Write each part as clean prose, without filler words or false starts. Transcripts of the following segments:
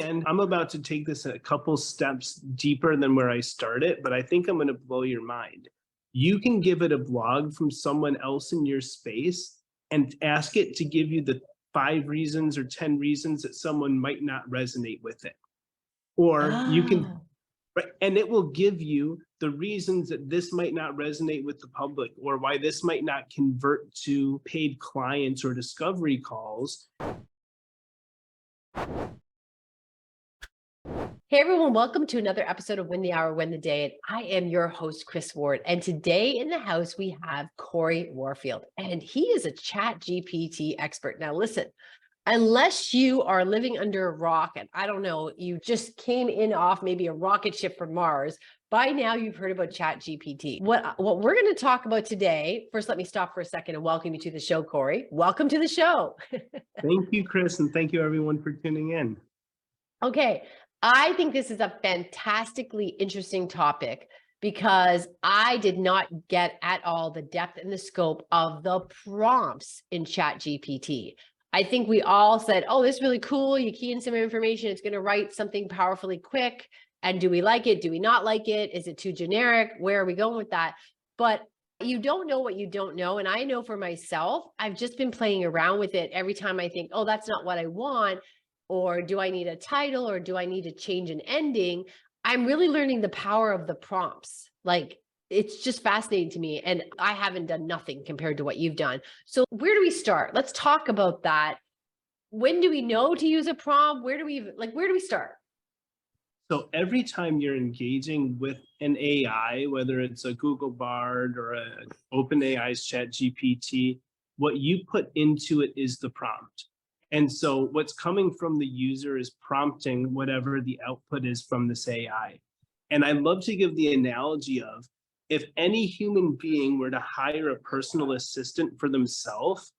And I'm about to take this a couple steps deeper than where I started, but I think I'm going to blow your mind. You can give it a blog from someone else in your space and ask it to give you the 5 reasons or 10 reasons that someone might not resonate with it. Or you can, Oh, right, and it will give you the reasons that this might not resonate with the public, or why this might not convert to paid clients or discovery calls. hey everyone, welcome to another episode of Win the Hour, Win the Day. And I am your host, Chris Ward. And today in the house, we have Corey Warfield, and he is a Chat GPT expert. Now, listen, unless you are living under a rock, and I don't know, you just came in off maybe a rocket ship from Mars, by now you've heard about Chat GPT. What we're going to talk about today, first, let me stop for a second and welcome you to the show, Corey. Welcome to the show. Thank you, Chris, and thank you everyone for tuning in. Okay, I think this is a fantastically interesting topic because I did not get at all the depth and the scope of the prompts in Chat GPT. I think we all said, oh, this is really cool. You key in some information, it's going to write something powerfully quick. And do we like it? Do we not like it? Is it too generic? Where are we going with that? But you don't know what you don't know. And I know for myself, I've just been playing around with it every time I think, oh, that's not what I want. Or do I need a title, or do I need to change an ending? I'm really learning the power of the prompts. Like, it's just fascinating to me. And I haven't done nothing compared to what you've done. So where do we start? Let's talk about that. When do we know to use a prompt? Where do we start? So every time you're engaging with an AI, whether it's a Google Bard or a OpenAI's Chat GPT, what you put into it is the prompt. And so what's coming from the user is prompting whatever the output is from this AI. And I love to give the analogy of, if any human being were to hire a personal assistant for themselves,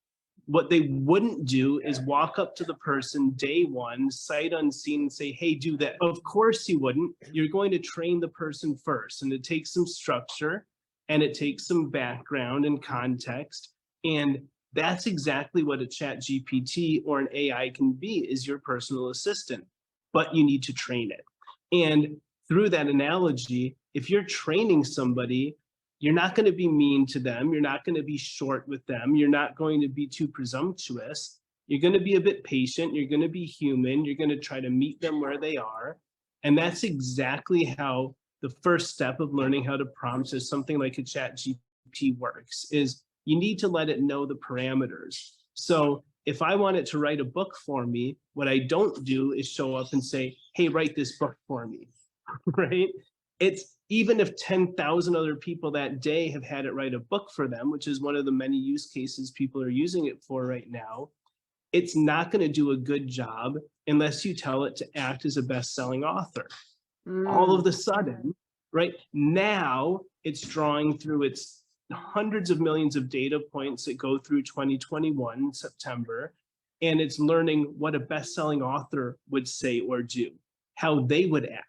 what they wouldn't do is walk up to the person day one, sight unseen, and say, hey, do that. Of course you wouldn't. You're going to train the person first. And it takes some structure, and it takes some background and context. And that's exactly what a Chat GPT or an AI can be, is your personal assistant. But you need to train it. And through that analogy, if you're training somebody, you're not going to be mean to them. You're not going to be short with them. You're not going to be too presumptuous. You're going to be a bit patient. You're going to be human. You're going to try to meet them where they are. And that's exactly how the first step of learning how to prompt is something like a Chat GPT works, is you need to let it know the parameters. So if I want it to write a book for me, what I don't do is show up and say, hey, write this book for me, right? It's, even if 10,000 other people that day have had it write a book for them, which is one of the many use cases people are using it for right now, it's not going to do a good job unless you tell it to act as a best-selling author. All of the sudden, right now, it's drawing through its hundreds of millions of data points that go through 2021 September, and it's learning what a best-selling author would say or do, how they would act.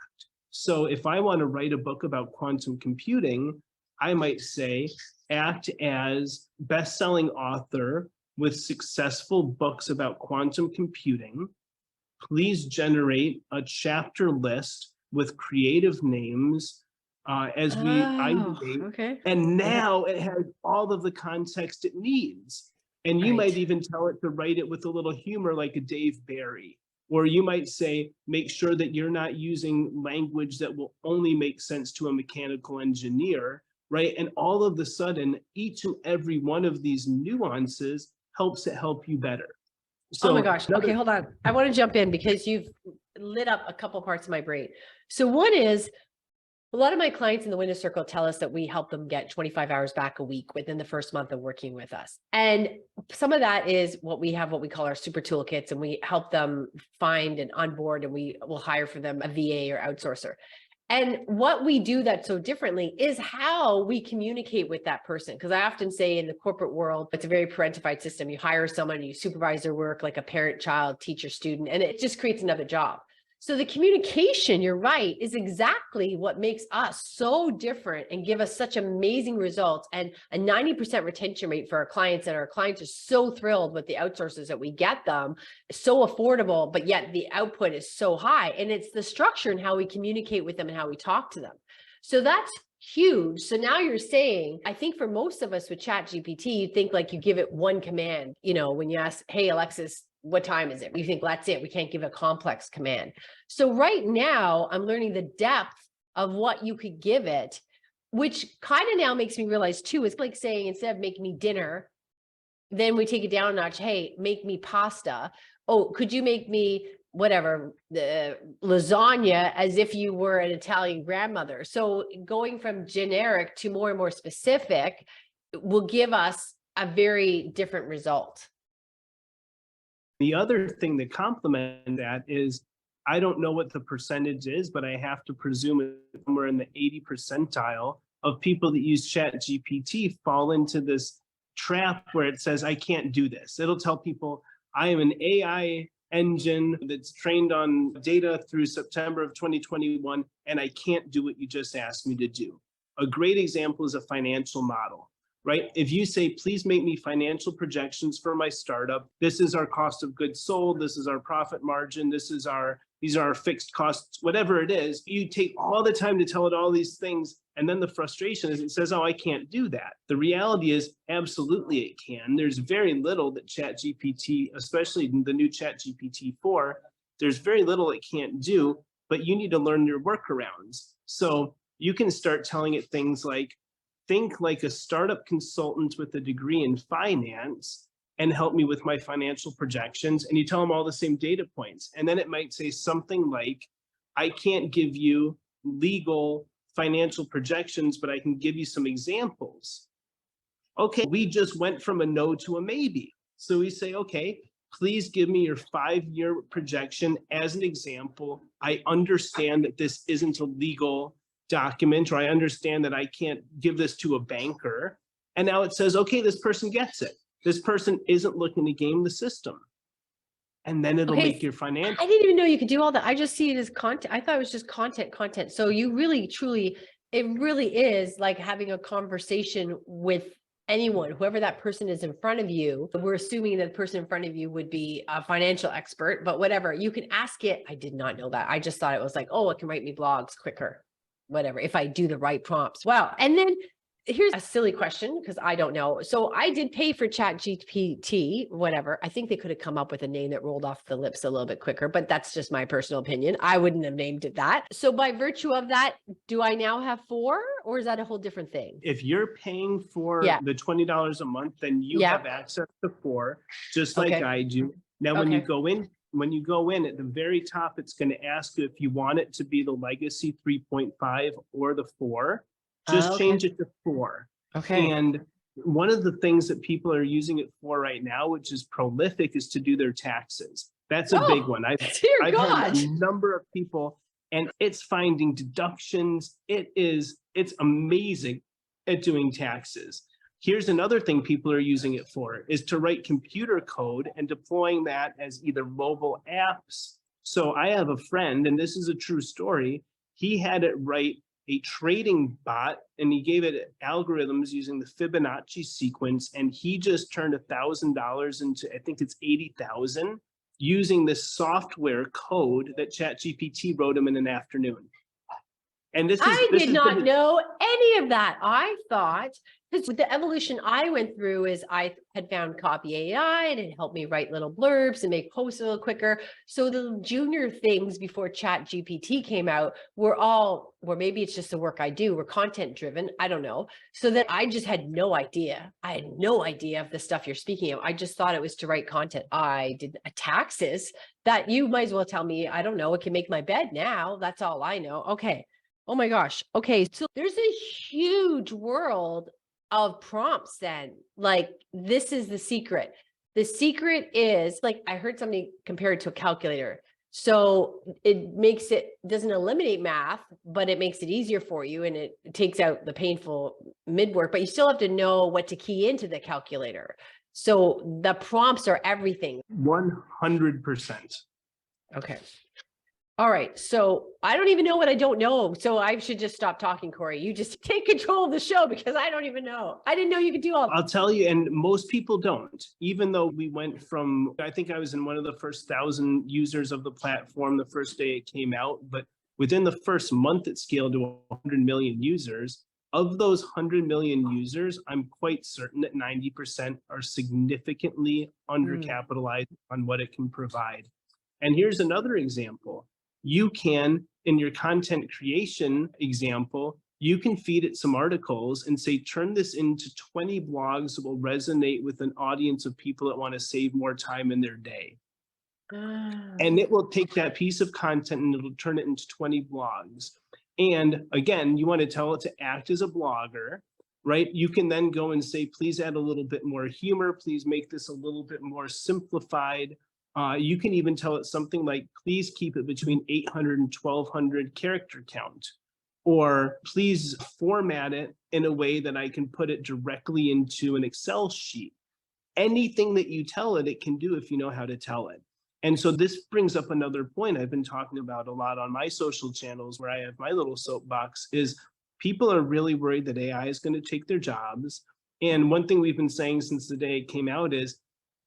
So if I want to write a book about quantum computing, I might say, act as best-selling author with successful books about quantum computing. Please generate a chapter list with creative names as we ideate. Okay. And now it has all of the context it needs. And you might even tell it to write it with a little humor, like a Dave Barry. Or you might say, make sure that you're not using language that will only make sense to a mechanical engineer, right? And all of a sudden, each and every one of these nuances helps it help you better. So, oh my gosh. Okay, hold on. I want to jump in because you've lit up a couple parts of my brain. So one is, a lot of my clients in the Winner Circle tell us that we help them get 25 hours back a week within the first month of working with us. And some of that is what we call our super toolkits, and we help them find and onboard, and we will hire for them a VA or outsourcer. And what we do that's so differently is how we communicate with that person. Because I often say in the corporate world, it's a very parentified system. You hire someone, you supervise their work like a parent, child, teacher, student, and it just creates another job. So the communication, you're right, is exactly what makes us so different and give us such amazing results, and a 90% retention rate for our clients. And our clients are so thrilled with the outsources that we get them, so affordable, but yet the output is so high. And it's the structure and how we communicate with them and how we talk to them. So that's huge. So now you're saying, I think for most of us with Chat GPT, you think like you give it one command, when you ask, hey, Alexis, what time is it? You think that's it. We can't give a complex command. So right now I'm learning the depth of what you could give it, which kind of now makes me realize too, it's like saying, instead of make me dinner, then we take it down a notch. Hey, make me pasta. Oh, could you make me whatever, the lasagna, as if you were an Italian grandmother? So going from generic to more and more specific will give us a very different result. The other thing that complements that is, I don't know what the percentage is, but I have to presume it's somewhere in the 80 percentile of people that use Chat GPT fall into this trap where it says, I can't do this. It'll tell people, I am an AI engine that's trained on data through September of 2021, and I can't do what you just asked me to do. A great example is a financial model. Right? If you say, please make me financial projections for my startup, this is our cost of goods sold, this is our profit margin, these are our fixed costs, whatever it is, you take all the time to tell it all these things. And then the frustration is it says, oh, I can't do that. The reality is absolutely it can. There's very little that Chat GPT, especially the new Chat GPT 4, there's very little it can't do, but you need to learn your workarounds. So you can start telling it things like, think like a startup consultant with a degree in finance and help me with my financial projections. And you tell them all the same data points. And then it might say something like, I can't give you legal financial projections, but I can give you some examples. Okay, we just went from a no to a maybe. So we say, okay, please give me your 5-year projection as an example. I understand that this isn't a legal document, or I understand that I can't give this to a banker. And now it says, okay, this person gets it. This person isn't looking to game the system. And then it'll make your financial. I didn't even know you could do all that. I just see it as content. I thought it was just content. So you really, truly, it really is like having a conversation with anyone, whoever that person is in front of you. We're assuming that the person in front of you would be a financial expert, but whatever, you can ask it. I did not know that. I just thought it was like, oh, it can write me blogs quicker, whatever, if I do the right prompts. Wow. And then here's a silly question, because I don't know. So I did pay for Chat GPT, whatever. I think they could have come up with a name that rolled off the lips a little bit quicker, but that's just my personal opinion. I wouldn't have named it that. So by virtue of that, do I now have 4, or is that a whole different thing? If you're paying for the $20 a month, then you have access to 4, just like I do. Now, when you go in at the very top, it's going to ask you if you want it to be the legacy 3.5 or the 4. Just change it to 4. Okay. And one of the things that people are using it for right now, which is prolific, is to do their taxes. That's a big one. I've had a number of people, and it's finding deductions. It's amazing at doing taxes. Here's another thing people are using it for, is to write computer code and deploying that as either mobile apps. So I have a friend, and this is a true story. He had it write a trading bot, and he gave it algorithms using the Fibonacci sequence, and he just turned $1,000 into, I think it's 80,000, using this software code that ChatGPT wrote him in an afternoon. And I did not know any of that. I thought, because the evolution I went through is I had found Copy AI, and it helped me write little blurbs and make posts a little quicker. So the junior things before Chat GPT came out were all, or maybe it's just the work I do, were content driven. I don't know. So that I just had no idea. I had no idea of the stuff you're speaking of. I just thought it was to write content. I did taxes that you might as well tell me, I don't know, it can make my bed now. That's all I know. Okay. Oh my gosh. Okay. So there's a huge world of prompts then. Like, this is the secret. The secret is, like, I heard somebody compare it to a calculator. So it doesn't eliminate math, but it makes it easier for you, and it takes out the painful mid work, but you still have to know what to key into the calculator. So the prompts are everything. 100%. Okay. All right. So I don't even know what I don't know. So I should just stop talking, Corey. You just take control of the show because I don't even know. I didn't know you could do all that. I'll tell you, and most people don't, even though we went from, I think I was in one of the first 1,000 users of the platform the first day it came out, but within the first month it scaled to 100 million users. Of those 100 million users, I'm quite certain that 90% are significantly undercapitalized on what it can provide. And here's another example. You can, in your content creation example, you can feed it some articles and say, turn this into 20 blogs that will resonate with an audience of people that want to save more time in their day. And it will take that piece of content and it'll turn it into 20 blogs. And again, you want to tell it to act as a blogger, right? You can then go and say, please add a little bit more humor. Please make this a little bit more simplified. You can even tell it something like, please keep it between 800 and 1200 character count, or please format it in a way that I can put it directly into an Excel sheet. Anything that you tell it, it can do if you know how to tell it. And so this brings up another point I've been talking about a lot on my social channels where I have my little soapbox is people are really worried that AI is going to take their jobs. And one thing we've been saying since the day it came out is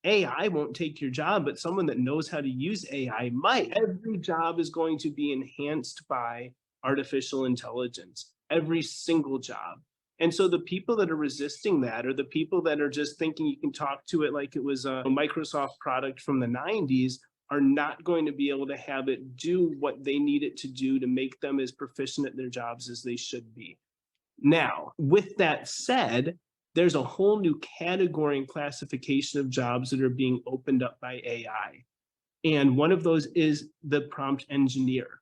AI won't take your job, but someone that knows how to use AI might. Every job is going to be enhanced by artificial intelligence, every single job. And so the people that are resisting that, or the people that are just thinking you can talk to it like it was a Microsoft product from the 90s, are not going to be able to have it do what they need it to do to make them as proficient at their jobs as they should be. Now, with that said, there's a whole new category and classification of jobs that are being opened up by AI. And one of those is the prompt engineer.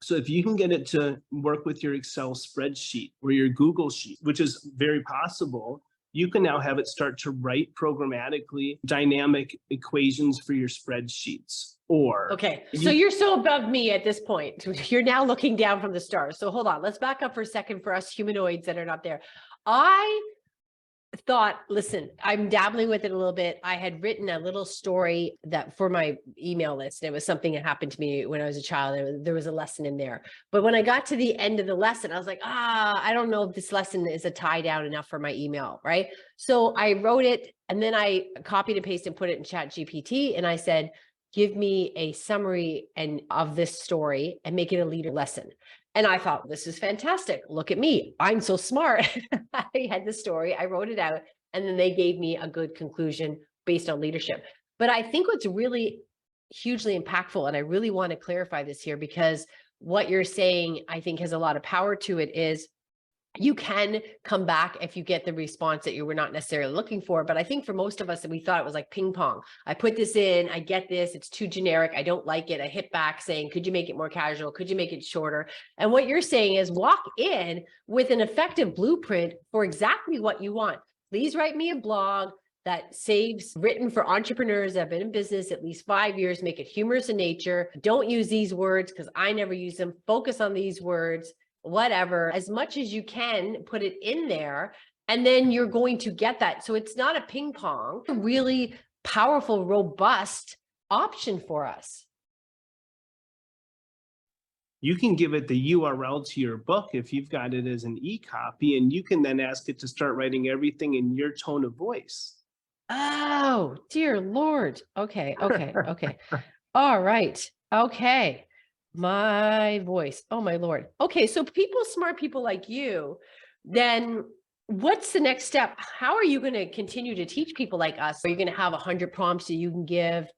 So if you can get it to work with your Excel spreadsheet or your Google sheet, which is very possible, you can now have it start to write programmatically dynamic equations for your spreadsheets. Or okay, so you're so above me at this point. You're now looking down from the stars. So hold on, let's back up for a second for us humanoids that are not there. I thought, listen, I'm dabbling with it a little bit. I had written a little story that for my email list. It was something that happened to me when I was a child. There was a lesson in there. But when I got to the end of the lesson, I was like, I don't know if this lesson is a tie down enough for my email, right? So I wrote it and then I copied and pasted and put it in Chat GPT. And I said, give me a summary of this story and make it a leader lesson. And I thought, this is fantastic. Look at me. I'm so smart. I had the story, I wrote it out, and then they gave me a good conclusion based on leadership. But I think what's really hugely impactful, and I really want to clarify this here because what you're saying, I think has a lot of power to it, is you can come back if you get the response that you were not necessarily looking for. But I think for most of us, we thought it was like ping pong. I put this in, I get this, it's too generic, I don't like it. I hit back saying, could you make it more casual? Could you make it shorter? And what you're saying is walk in with an effective blueprint for exactly what you want. Please write me a blog that saves, written for entrepreneurs that have been in business at least 5 years, make it humorous in nature. Don't use these words because I never use them. Focus on these words. Whatever, as much as you can put it in there, and then you're going to get that. So it's not a ping pong, a really powerful, robust option for us. You can give it the URL to your book if you've got it as an e-copy, and you can then ask it to start writing everything in your tone of voice. Oh, dear Lord. Okay. All right. Okay. My voice. Oh, my Lord. Okay. So smart people like you, then what's the next step? How are you going to continue to teach people like us? Are you going to have 100 prompts that you can give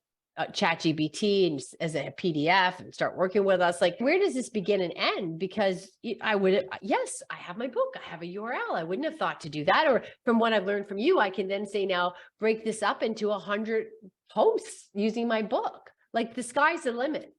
Chat GPT and as a PDF and start working with us? Like, where does this begin and end? Because yes, I have my book. I have a URL. I wouldn't have thought to do that. Or from what I've learned from you, I can then say, now break this up into 100 posts using my book. Like, the sky's the limit.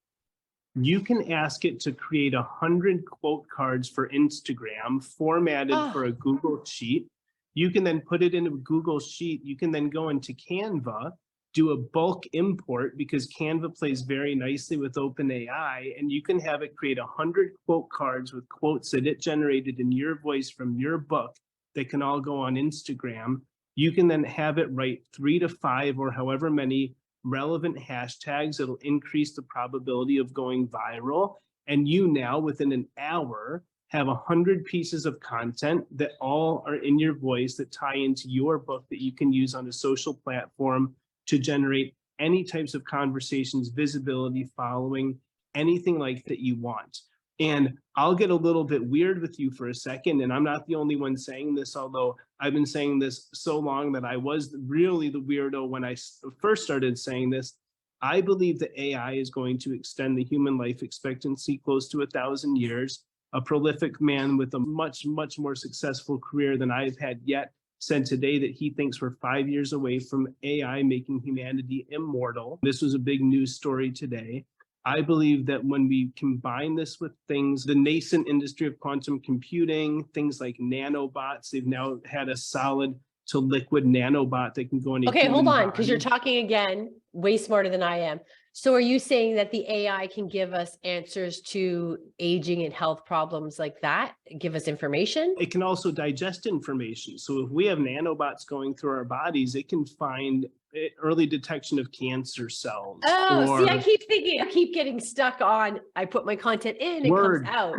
You can ask it to create 100 quote cards for Instagram formatted for a Google Sheet. You can then put it in a Google Sheet. You can then go into Canva, do a bulk import because Canva plays very nicely with OpenAI, and you can have it create 100 quote cards with quotes that it generated in your voice from your book that can all go on Instagram. You can then have it write 3 to 5 or however many relevant hashtags. It'll increase the probability of going viral. And you now, within an hour, have 100 pieces of content that all are in your voice that tie into your book that you can use on a social platform to generate any types of conversations, visibility, following, anything like that you want. And I'll get a little bit weird with you for a second, and I'm not the only one saying this, although I've been saying this so long that I was really the weirdo when I first started saying this. I believe that AI is going to extend the human life expectancy close to 1,000 years. A prolific man with a much, much more successful career than I've had yet said today that he thinks we're 5 years away from AI making humanity immortal. This was a big news story today. I believe that when we combine this with things, the nascent industry of quantum computing, things like nanobots, they've now had a solid to liquid nanobot that can go in a Okay, hold human on, because you're body. talking again, way smarter than I am. So are you saying that the AI can give us answers to aging and health problems like that? Give us information? It can also digest information. So if we have nanobots going through our bodies, it can find early detection of cancer cells. Oh, see, I or keep thinking, I keep getting stuck on, I put my content in, it Word. comes out.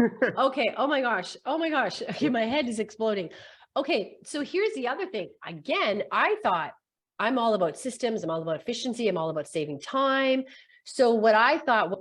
Okay, oh my gosh, okay, my head is exploding. Okay, so here's the other thing. Again, I thought I'm all about systems, I'm all about efficiency, I'm all about saving time. So what I thought,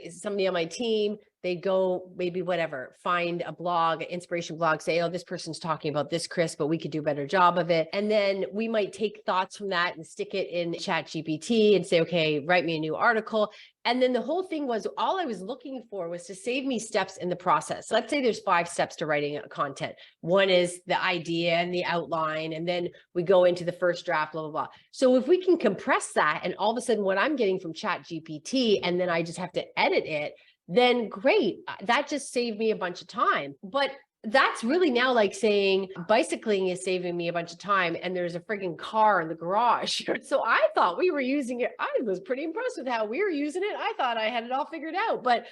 somebody on my team, they go maybe whatever, find a blog, an inspiration blog, say, oh, this person's talking about this, Chris, but we could do a better job of it. And then we might take thoughts from that and stick it in Chat GPT and say, okay, write me a new article. And then the whole thing was, all I was looking for was to save me steps in the process. Let's say there's 5 steps to writing a content. One is the idea and the outline, and then we go into the first draft, blah, blah, blah. So if we can compress that, and all of a sudden what I'm getting from Chat GPT, and then I just have to edit it, then great. That just saved me a bunch of time. But that's really now like saying bicycling is saving me a bunch of time and there's a frigging car in the garage. So I thought we were using it. I was pretty impressed with how we were using it. I thought I had it all figured out, but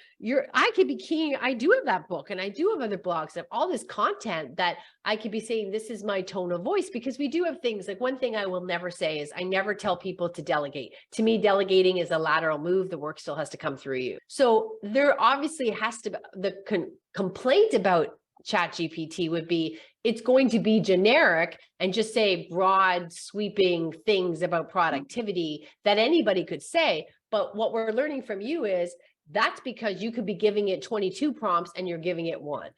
I could be keying. I do have that book and I do have other blogs of all this content that I could be saying, this is my tone of voice, because we do have things like, one thing I will never say is I never tell people to delegate. To me, delegating is a lateral move. The work still has to come through you. So there obviously has to be the complaint about Chat GPT would be, it's going to be generic and just say broad sweeping things about productivity that anybody could say. But what we're learning from you is that's because you could be giving it 22 prompts and you're giving it 1.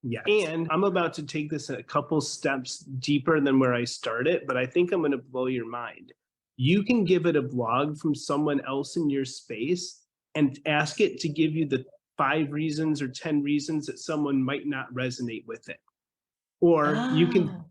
Yeah. And I'm about to take this a couple steps deeper than where I started, but I think I'm going to blow your mind. You can give it a blog from someone else in your space and ask it to give you the 5 reasons or 10 reasons that someone might not resonate with it. Or you can,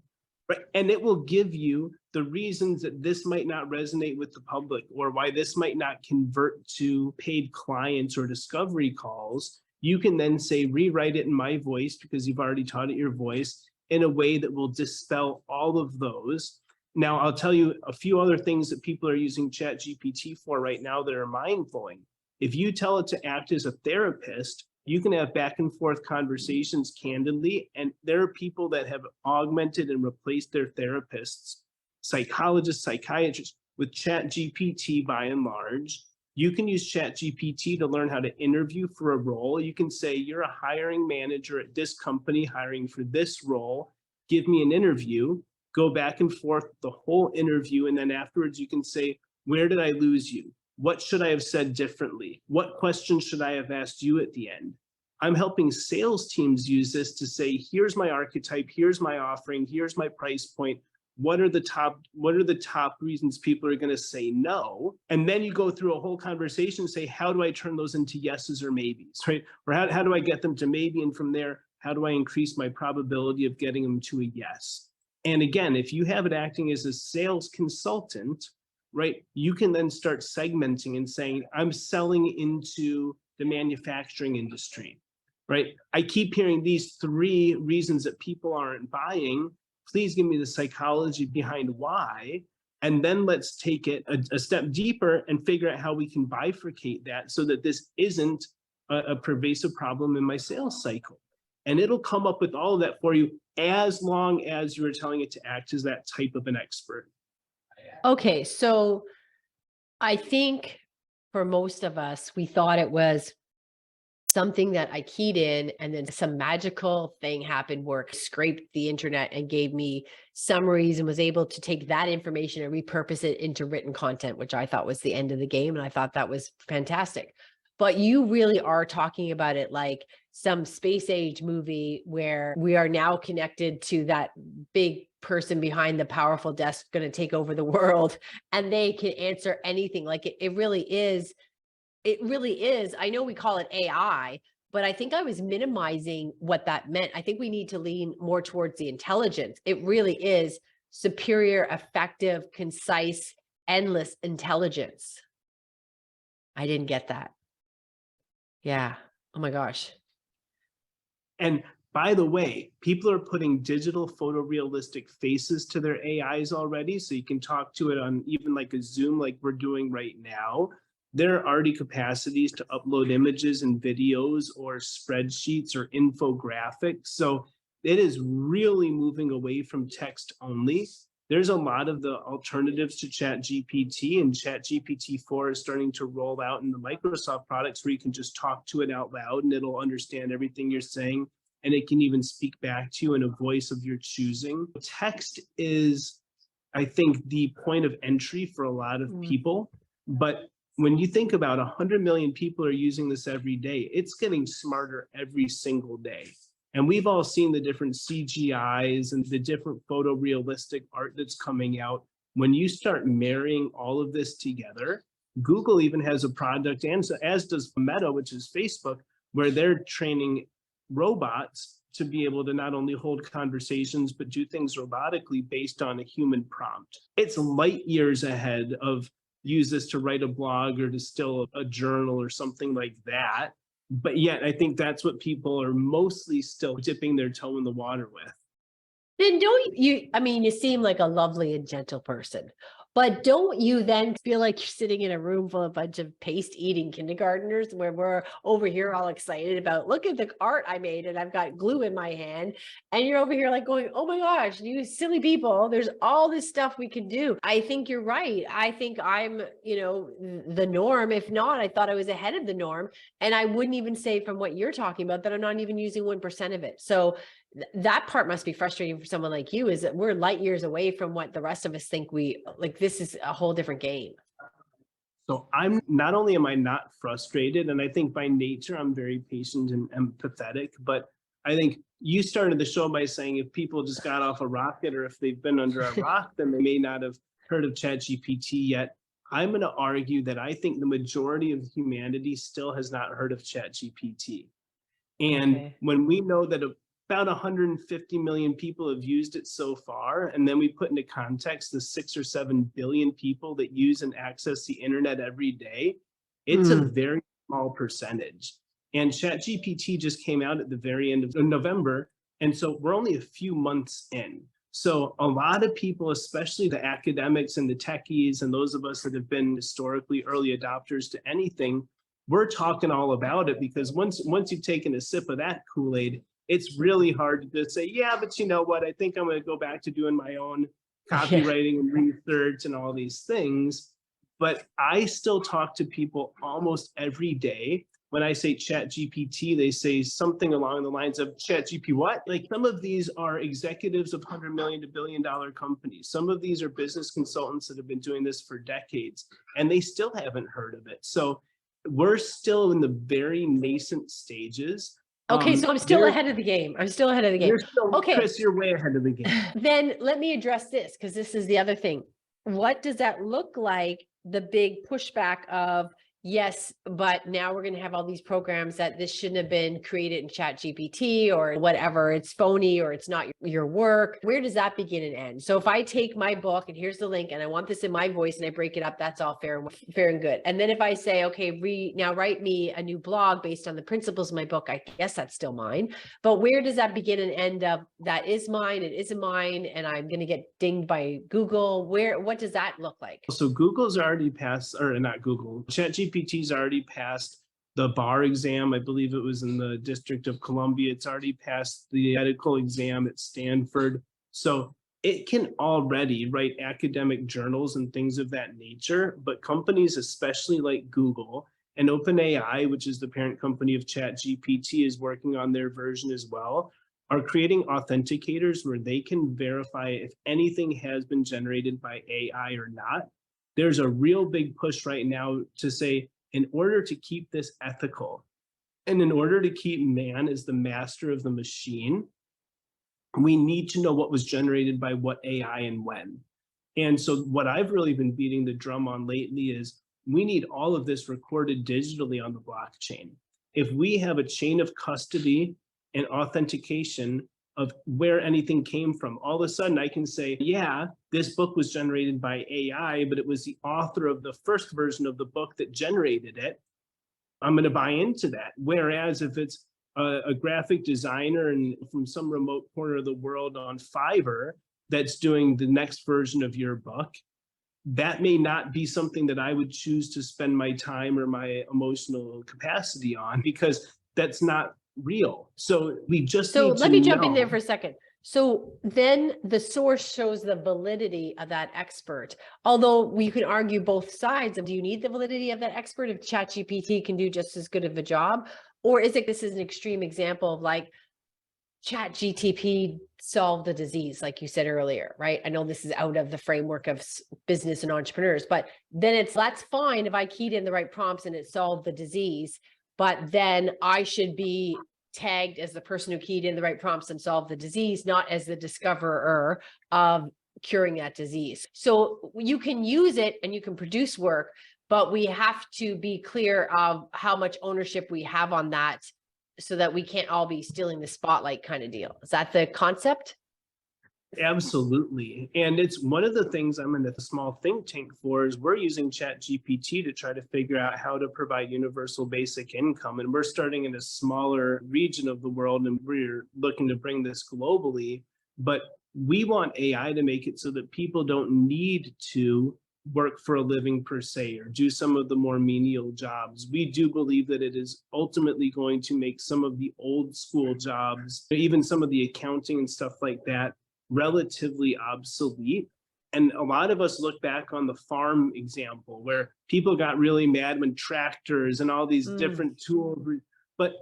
right, and it will give you the reasons that this might not resonate with the public, or why this might not convert to paid clients or discovery calls. You can then say, rewrite it in my voice, because you've already taught it your voice, in a way that will dispel all of those. Now, I'll tell you a few other things that people are using Chat GPT for right now that are mind-blowing. If you tell it to act as a therapist, you can have back and forth conversations candidly. And there are people that have augmented and replaced their therapists, psychologists, psychiatrists, with Chat GPT by and large. You can use Chat GPT to learn how to interview for a role. You can say, you're a hiring manager at this company hiring for this role. Give me an interview. Go back and forth the whole interview. And then afterwards, you can say, where did I lose you? What should I have said differently? What questions should I have asked you at the end? I'm helping sales teams use this to say, here's my archetype, here's my offering, here's my price point. What are the top reasons people are going to say no? And then you go through a whole conversation and say, how do I turn those into yeses or maybes, right? Or how do I get them to maybe? And from there, how do I increase my probability of getting them to a yes? And again, if you have it acting as a sales consultant, right, you can then start segmenting and saying, I'm selling into the manufacturing industry, right? I keep hearing these 3 reasons that people aren't buying. Please give me the psychology behind why. And then let's take it a step deeper and figure out how we can bifurcate that so that this isn't a pervasive problem in my sales cycle. And it'll come up with all of that for you, as long as you're telling it to act as that type of an expert. Okay, so I think for most of us, we thought it was something that I keyed in and then some magical thing happened where it scraped the internet and gave me summaries and was able to take that information and repurpose it into written content, which I thought was the end of the game. And I thought that was fantastic. But you really are talking about it like some space age movie where we are now connected to that big person behind the powerful desk going to take over the world, and they can answer anything. Like it really is. It really is. I know we call it AI, but I think I was minimizing what that meant. I think we need to lean more towards the intelligence. It really is superior, effective, concise, endless intelligence. I didn't get that. Yeah. Oh my gosh. And by the way, people are putting digital photorealistic faces to their AIs already. So you can talk to it on even like a Zoom, like we're doing right now. There are already capacities to upload images and videos or spreadsheets or infographics. So it is really moving away from text only. There's a lot of the alternatives to Chat GPT, and Chat GPT 4 is starting to roll out in the Microsoft products where you can just talk to it out loud and it'll understand everything you're saying. And it can even speak back to you in a voice of your choosing. Text is, I think, the point of entry for a lot of people. But when you think about 100 million people are using this every day, it's getting smarter every single day. And we've all seen the different CGIs and the different photorealistic art that's coming out. When you start marrying all of this together, Google even has a product, and so as does Meta, which is Facebook, where they're training robots to be able to not only hold conversations, but do things robotically based on a human prompt. It's light years ahead of use this to write a blog or distill a journal or something like that. But yet, I think that's what people are mostly still dipping their toe in the water with. Then don't you, I mean, you seem like a lovely and gentle person, but don't you then feel like you're sitting in a room full of a bunch of paste eating kindergartners where we're over here all excited about, look at the art I made and I've got glue in my hand. And you're over here like going, oh my gosh, you silly people, there's all this stuff we can do. I think you're right. I think I'm, the norm. If not, I thought I was ahead of the norm. And I wouldn't even say from what you're talking about that I'm not even using 1% of it. So that part must be frustrating for someone like you, is that we're light years away from what the rest of us think we like. This is a whole different game. So I'm not only am I not frustrated, and I think by nature I'm very patient and empathetic, but I think you started the show by saying if people just got off a rocket or if they've been under a rock, then they may not have heard of ChatGPT yet. I'm going to argue that I think the majority of humanity still has not heard of ChatGPT. And when we know that about 150 million people have used it so far, and then we put into context the 6 or 7 billion people that use and access the internet every day, it's a very small percentage. And ChatGPT just came out at the very end of November, and so we're only a few months in. So a lot of people, especially the academics and the techies and those of us that have been historically early adopters to anything, we're talking all about it, because once you've taken a sip of that Kool-Aid, it's really hard to just say, yeah, but you know what? I think I'm going to go back to doing my own copywriting and research and all these things. But I still talk to people almost every day. When I say Chat GPT, they say something along the lines of Chat GP what? Like some of these are executives of 100 million to $1 billion companies. Some of these are business consultants that have been doing this for decades, and they still haven't heard of it. So we're still in the very nascent stages. Okay, so I'm still ahead of the game. I'm still ahead of the game. Okay, Chris, you're way ahead of the game. Then let me address this, because this is the other thing. What does that look like? The big pushback of, yes, but now we're going to have all these programs that this shouldn't have been created in Chat GPT or whatever. It's phony or it's not your work. Where does that begin and end? So if I take my book and here's the link and I want this in my voice and I break it up, that's all fair and good. And then if I say, okay, now write me a new blog based on the principles of my book, I guess that's still mine. But where does that begin and end up? That is mine, it isn't mine, and I'm going to get dinged by Google. What does that look like? So Google's already passed, or not Google, ChatGPT's already passed the bar exam. I believe it was in the District of Columbia. It's already passed the medical exam at Stanford. So it can already write academic journals and things of that nature, but companies, especially like Google and OpenAI, which is the parent company of Chat GPT, is working on their version as well, are creating authenticators where they can verify if anything has been generated by AI or not. There's a real big push right now to say, in order to keep this ethical, and in order to keep man as the master of the machine, we need to know what was generated by what AI and when. And so what I've really been beating the drum on lately is we need all of this recorded digitally on the blockchain. If we have a chain of custody and authentication of where anything came from, all of a sudden I can say, yeah, this book was generated by AI, but it was the author of the first version of the book that generated it. I'm going to buy into that. Whereas if it's a graphic designer and from some remote corner of the world on Fiverr that's doing the next version of your book, that may not be something that I would choose to spend my time or my emotional capacity on, because that's not real. So we just So need let to me jump in there know. for a second. So then the source shows the validity of that expert. Although we can argue both sides of, do you need the validity of that expert if ChatGPT can do just as good of a job? Or is it, this is an extreme example of like ChatGPT solved the disease, like you said earlier, right? I know this is out of the framework of business and entrepreneurs, but then it's, that's fine if I keyed in the right prompts and it solved the disease, but then I should be tagged as the person who keyed in the right prompts and solved the disease, not as the discoverer of curing that disease. So you can use it and you can produce work, but we have to be clear of how much ownership we have on that so that we can't all be stealing the spotlight kind of deal. Is that the concept? Absolutely. And it's one of the things I'm in a small think tank for is we're using Chat GPT to try to figure out how to provide universal basic income. And we're starting in a smaller region of the world and we're looking to bring this globally. But we want AI to make it so that people don't need to work for a living per se or do some of the more menial jobs. We do believe that it is ultimately going to make some of the old school jobs, even some of the accounting and stuff like that, relatively obsolete. And a lot of us look back on the farm example where people got really mad when tractors and all these different tools, but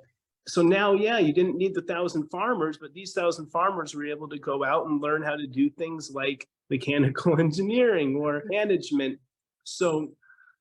so now, yeah, you didn't need the 1,000 farmers, but these 1,000 farmers were able to go out and learn how to do things like mechanical engineering or management. So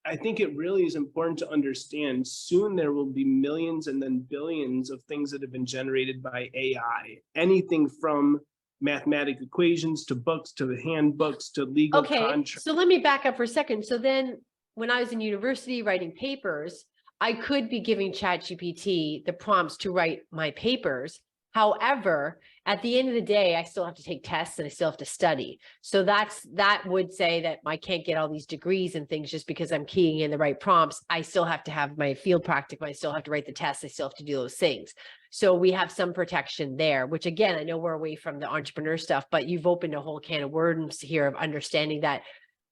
I think it really is important to understand soon there will be millions and then billions of things that have been generated by AI, anything from mathematic equations to books to handbooks to legal contracts. So let me back up for a second. So then when I was in university writing papers, I could be giving ChatGPT the prompts to write my papers. However, at the end of the day, I still have to take tests and I still have to study. So that would say that I can't get all these degrees and things just because I'm keying in the right prompts. I still have to have my field practice. I still have to write the tests. I still have to do those things. So we have some protection there, which again, I know we're away from the entrepreneur stuff, but you've opened a whole can of worms here of understanding that.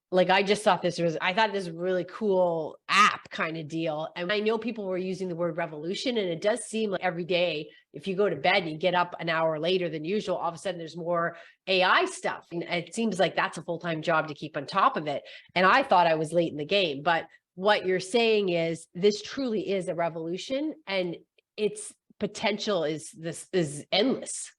Like, I just thought I thought this was a really cool app kind of deal. And I know people were using the word revolution, and it does seem like every day, if you go to bed and you get up an hour later than usual, all of a sudden there's more AI stuff. And it seems like that's a full-time job to keep on top of it. And I thought I was late in the game, but what you're saying is this truly is a revolution and its potential is endless.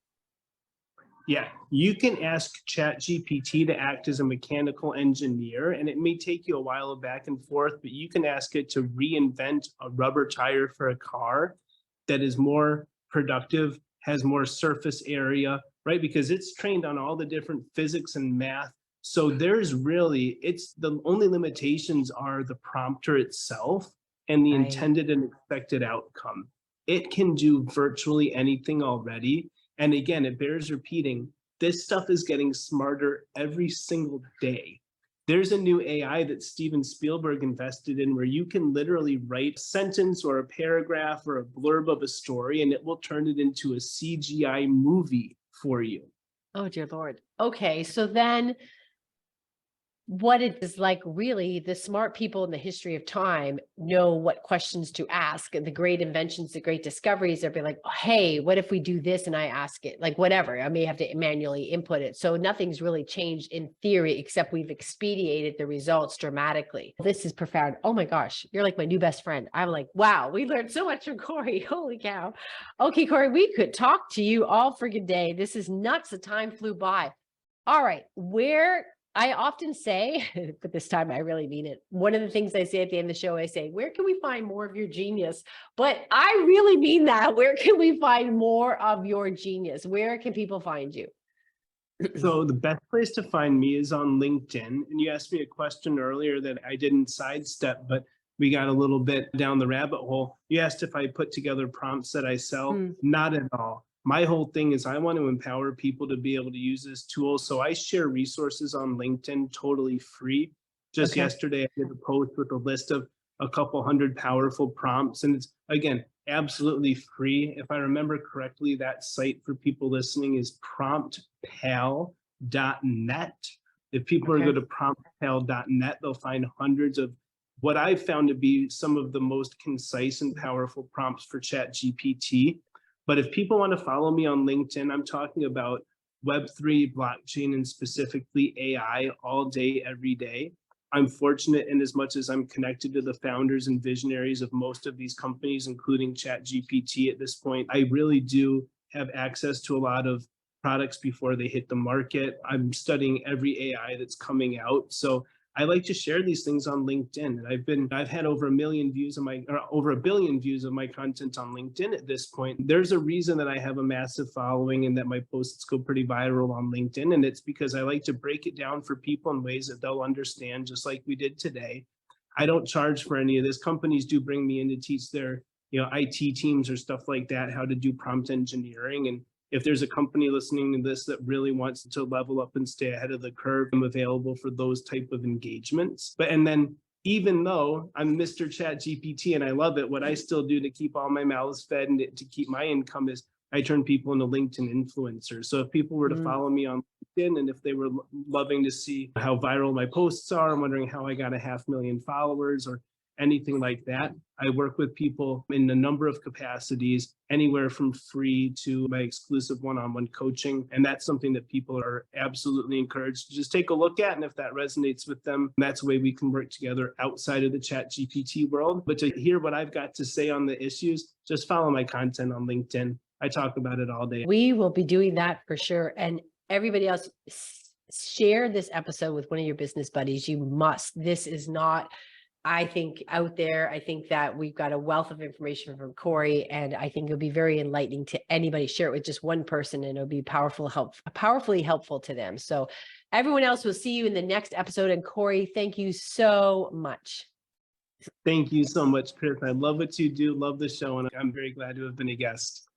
Yeah, you can ask Chat GPT to act as a mechanical engineer, and it may take you a while of back and forth, but you can ask it to reinvent a rubber tire for a car that is more productive, has more surface area, right? Because it's trained on all the different physics and math. So there's really, it's the only limitations are the prompter itself and the intended and expected outcome. It can do virtually anything already. And again, it bears repeating, this stuff is getting smarter every single day. There's a new AI that Steven Spielberg invested in where you can literally write a sentence or a paragraph or a blurb of a story, and it will turn it into a CGI movie for you. Oh, dear Lord. Okay, so then what it is like, really, the smart people in the history of time know what questions to ask. And the great inventions, the great discoveries, they'll be like, oh, hey, what if we do this? And I ask it, like, whatever. I may have to manually input it. So nothing's really changed in theory, except we've expedited the results dramatically. This is profound. Oh my gosh, you're like my new best friend. I'm like, wow, we learned so much from Corey. Holy cow. Okay, Corey, we could talk to you all friggin' day. This is nuts. The time flew by. All right, where I often say, but this time I really mean it. One of the things I say at the end of the show, I say, where can we find more of your genius? But I really mean that. Where can we find more of your genius? Where can people find you? So the best place to find me is on LinkedIn. And you asked me a question earlier that I didn't sidestep, but we got a little bit down the rabbit hole. You asked if I put together prompts that I sell. Not at all. My whole thing is I want to empower people to be able to use this tool. So I share resources on LinkedIn totally free. Just yesterday, I did a post with a list of a couple hundred powerful prompts. And it's, again, absolutely free. If I remember correctly, that site for people listening is promptpal.net. If people are go to promptpal.net, they'll find hundreds of what I've found to be some of the most concise and powerful prompts for Chat GPT. But if people want to follow me on LinkedIn, I'm talking about Web3, blockchain, and specifically AI all day, every day. I'm fortunate in as much as I'm connected to the founders and visionaries of most of these companies, including Chat GPT at this point. I really do have access to a lot of products before they hit the market. I'm studying every AI that's coming out. So I like to share these things on LinkedIn. And I've had over 1 million views of over 1 billion views of my content on LinkedIn at this point. There's a reason that I have a massive following and that my posts go pretty viral on LinkedIn. And it's because I like to break it down for people in ways that they'll understand, just like we did today. I don't charge for any of this. Companies do bring me in to teach their, IT teams or stuff like that, how to do prompt engineering. And if there's a company listening to this that really wants to level up and stay ahead of the curve, I'm available for those type of engagements. And then even though I'm Mr. Chat GPT and I love it, what I still do to keep all my mouths fed and to keep my income is I turn people into LinkedIn influencers. So if people were to follow me on LinkedIn and if they were loving to see how viral my posts are, I'm wondering how I got 500,000 followers or anything like that. I work with people in a number of capacities, anywhere from free to my exclusive one-on-one coaching. And that's something that people are absolutely encouraged to just take a look at. And if that resonates with them, that's a way we can work together outside of the Chat GPT world. But to hear what I've got to say on the issues, just follow my content on LinkedIn. I talk about it all day. We will be doing that for sure. And everybody else, share this episode with one of your business buddies. You must. This is not, I think, out there. I think that we've got a wealth of information from Corey, and I think it'll be very enlightening to anybody. Share it with just one person and it'll be powerfully helpful to them. So everyone else, will see you in the next episode. And Corey, thank you so much. Thank you so much, Chris. I love what you do, love the show, and I'm very glad to have been a guest.